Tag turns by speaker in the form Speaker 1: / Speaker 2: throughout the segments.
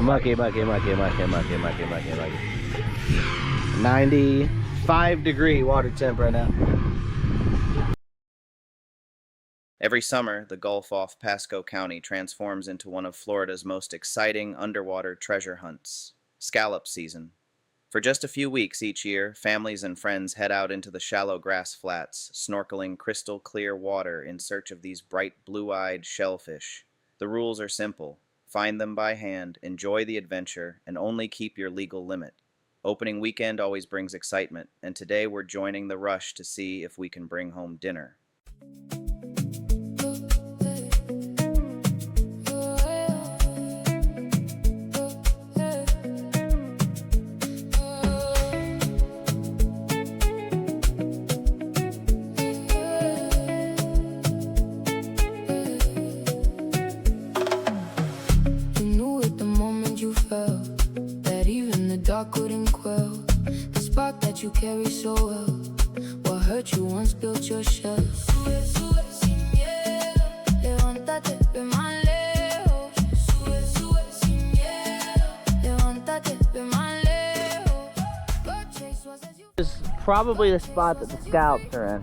Speaker 1: Mucky. 95-degree water temp right now.
Speaker 2: Every summer, the Gulf off Pasco County transforms into one of Florida's most exciting underwater treasure hunts, scallop season. For just a few weeks each year, families and friends head out into the shallow grass flats, snorkeling crystal clear water in search of these bright blue-eyed shellfish. The rules are simple. Find them by hand, enjoy the adventure, and only keep your legal limit. Opening weekend always brings excitement, and today we're joining the rush to see if we can bring home dinner.
Speaker 3: Couldn't quell the spark that you carry so well. What hurt you once built your shell. Sube, sube sin miedo, levántate, ve más lejos. Sube, sube sin miedo, levántate, ve más lejos.
Speaker 1: This is probably the spot that the scallops are in.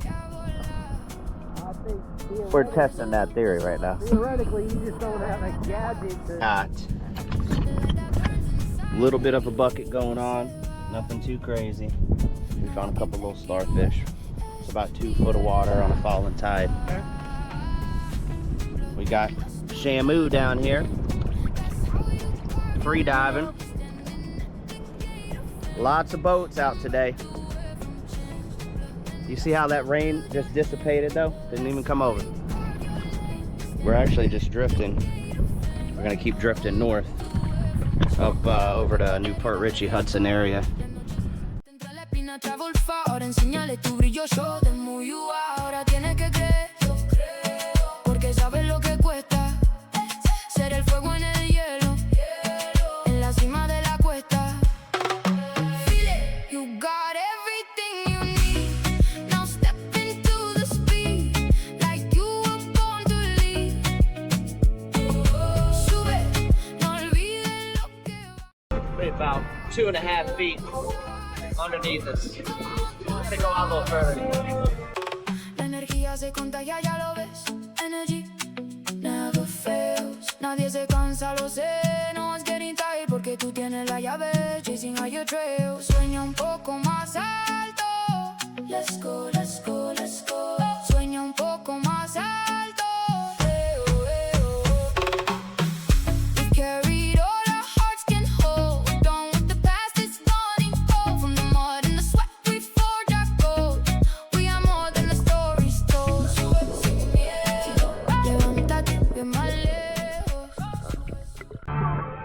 Speaker 1: We're testing that theory right now.
Speaker 4: Theoretically, you just don't have a gadget to...
Speaker 1: Hot. Little bit of a bucket going on, nothing too crazy. We found a couple little starfish. It's about 2 foot of water on a falling tide. We got shamu down here, free diving. Lots of boats out today. You see how that rain just dissipated though? Didn't even come over. We're actually just drifting. We're gonna keep drifting north up over to Newport Richey, Hudson area. About 2.5 feet underneath us. Let's go out a little further.
Speaker 3: La energía se contagia, ya lo ves. Energy never fails. Nadie se cansa, lo sé. No one's getting tired porque tú tienes la llave. Chasing all your trails. Sueña un poco más alto. Let's go, let's go, let's go. Sueña un poco más alto.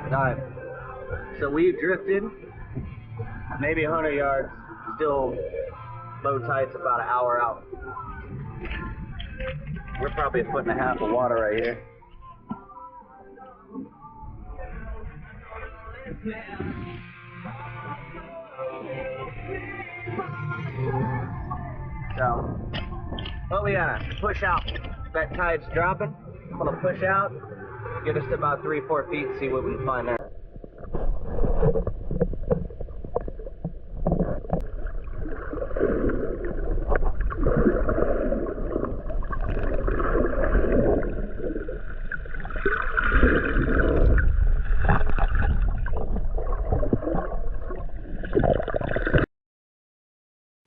Speaker 1: Alright, so we drifted maybe 100 yards, still low tide's about an hour out. We're probably 1.5 feet of water right here. So, well, we gotta push out. That tide's dropping. I'm gonna push out. Get us to about 3-4 feet and see what we can find there.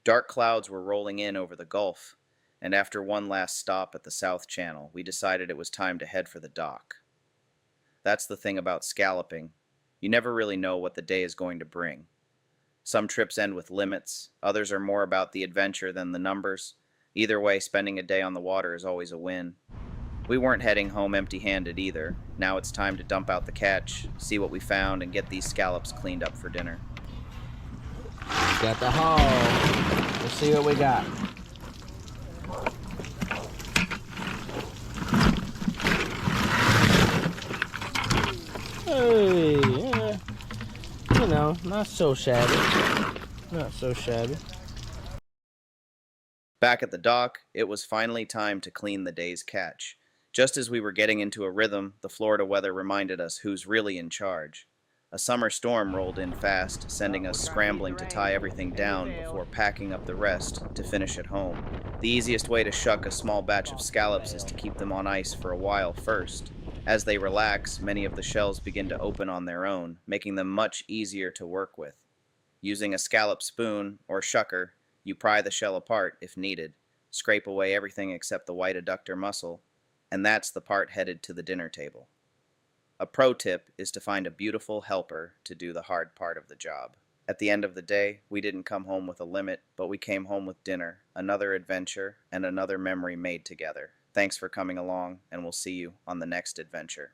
Speaker 2: Dark clouds were rolling in over the Gulf, and after one last stop at the South Channel, we decided it was time to head for the dock. That's the thing about scalloping. You never really know what the day is going to bring. Some trips end with limits, others are more about the adventure than the numbers. Either way, spending a day on the water is always a win. We weren't heading home empty-handed either. Now it's time to dump out the catch, see what we found, and get these scallops cleaned up for dinner.
Speaker 1: Got the haul. Let's see what we got. Hey, yeah. You know, not so shabby. Not so shabby.
Speaker 2: Back at the dock, it was finally time to clean the day's catch. Just as we were getting into a rhythm, the Florida weather reminded us who's really in charge. A summer storm rolled in fast, sending us scrambling to tie everything down before packing up the rest to finish at home. The easiest way to shuck a small batch of scallops is to keep them on ice for a while first. As they relax, many of the shells begin to open on their own, making them much easier to work with. Using a scallop spoon or shucker, you pry the shell apart if needed, scrape away everything except the white adductor muscle, and that's the part headed to the dinner table. A pro tip is to find a beautiful helper to do the hard part of the job. At the end of the day, we didn't come home with a limit, but we came home with dinner, another adventure, and another memory made together. Thanks for coming along, and we'll see you on the next adventure.